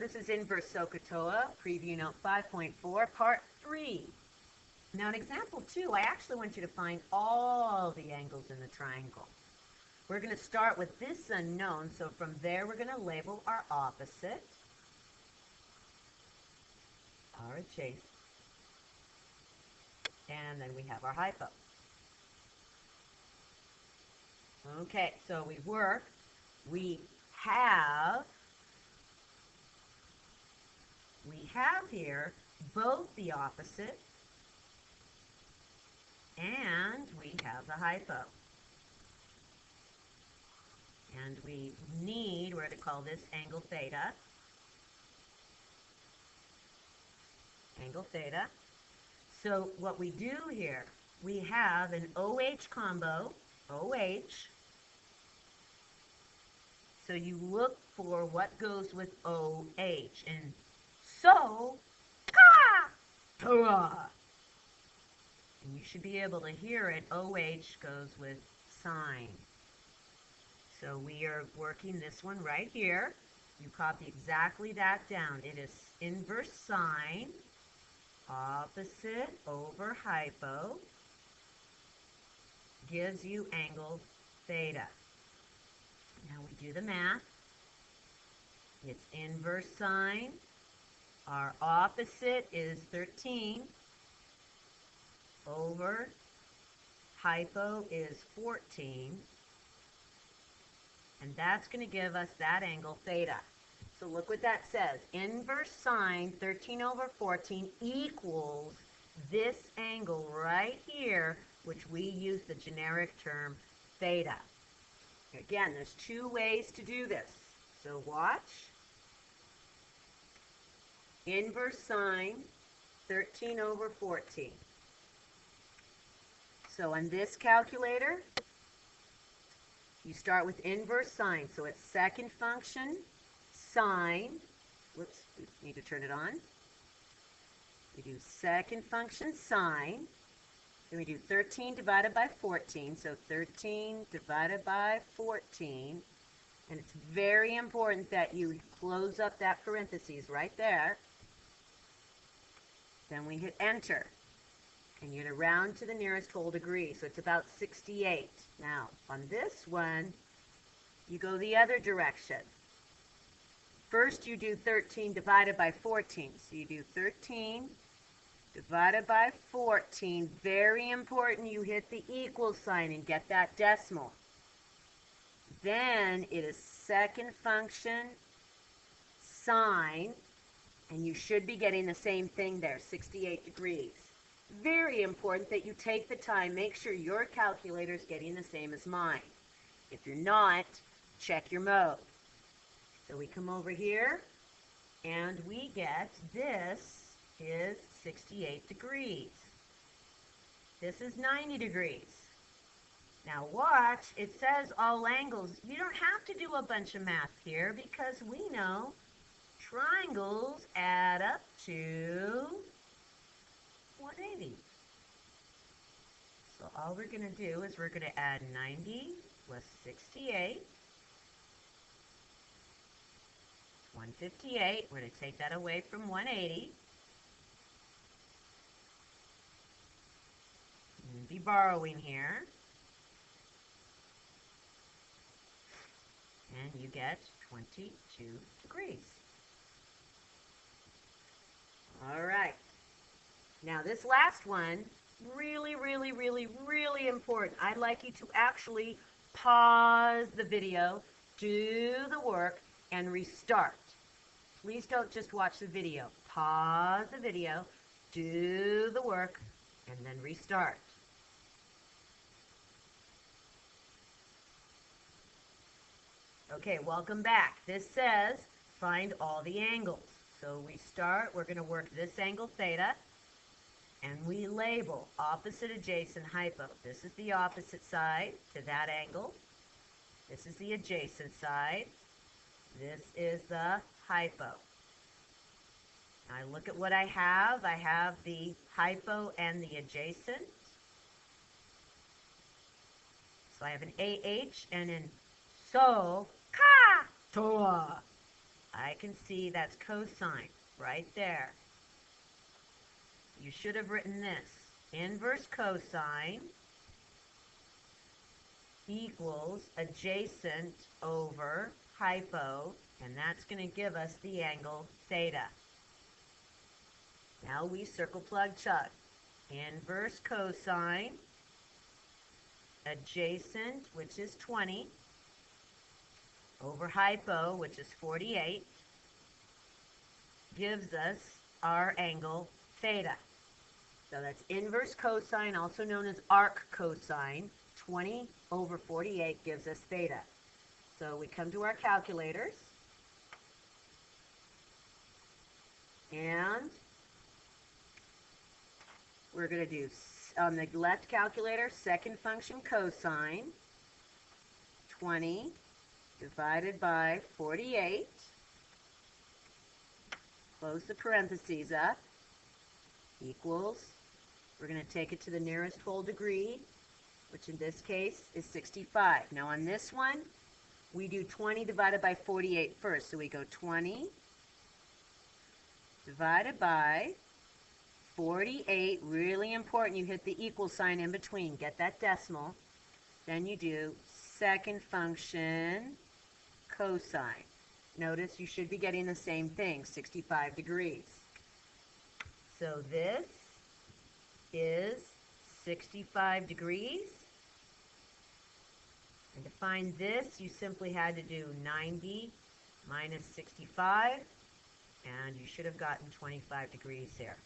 this is Inverse SOH CAH TOA, Preview Note 5.4, Part 3. Now in example 2, I actually want you to find all the angles in the triangle. We're going to start with this unknown, so from there we're going to label our opposite, our adjacent, and then we have our hypo. Okay, so we have here both the opposite and we have the hypo. And we need, we're going to call this angle theta. Angle theta. So what we do here, we have an OH combo, OH. So you look for what goes with OH. And SOH CAH TOA. And you should be able to hear it. OH goes with sine. So we are working this one right here. You copy exactly that down. It is inverse sine, opposite over hypo, gives you angle theta. Now we do the math. It's inverse sine. Our opposite is 13 over hypo is 14. And that's going to give us that angle theta. So look what that says. Inverse sine 13 over 14 equals this angle right here, which we use the generic term theta. Again, there's two ways to do this. So watch. Inverse sine 13 over 14. So on this calculator, you start with inverse sine. So it's second function sine. Whoops, we need to turn it on. We do second function sine. Then we do 13 divided by 14. So 13 divided by 14. And it's very important that you close up that parentheses right there. Then we hit enter. And you're going to round to the nearest whole degree. So it's about 68. Now, on this one, you go the other direction. First, you do 13 divided by 14. So you do 13 divided by 14. Very important you hit the equal sign and get that decimal. Then it is second function sine. And you should be getting the same thing there, 68 degrees. Very important that you take the time, make sure your calculator is getting the same as mine. If you're not, check your mode. So we come over here, and we get this is 68 degrees. This is 90 degrees. Now watch, it says all angles. You don't have to do a bunch of math here because we know triangles add up to 180. So all we're going to do is we're going to add 90 plus 68. 158. We're going to take that away from 180. And be borrowing here. And you get 22 degrees. All right. Now this last one, really, really, really, really important. I'd like you to actually pause the video, do the work, and restart. Please don't just watch the video. Pause the video, do the work, and then restart. Okay, welcome back. This says find all the angles. So we start, we're going to work this angle theta. And we label opposite, adjacent, hypo. This is the opposite side to that angle. This is the adjacent side. This is the hypo. Now I look at what I have. I have the hypo and the adjacent. So I have an AH and an SOH CAH TOA. I can see that's cosine right there. You should have written this. Inverse cosine equals adjacent over hypo, and that's going to give us the angle theta. Now we circle plug chug. Inverse cosine adjacent, which is 20, over hypo, which is 48, gives us our angle theta. So that's inverse cosine, also known as arc cosine. 20 over 48 gives us theta. So we come to our calculators, and we're going to do, on the left calculator, second function cosine, 20 divided by 48, close the parentheses up, equals, we're going to take it to the nearest whole degree, which in this case is 65. Now on this one, we do 20 divided by 48 first. So we go 20 divided by 48. Really important, you hit the equal sign in between. Get that decimal. Then you do second function cosine. Notice you should be getting the same thing, 65 degrees. So this is 65 degrees. And to find this, you simply had to do 90 minus 65, and you should have gotten 25 degrees here.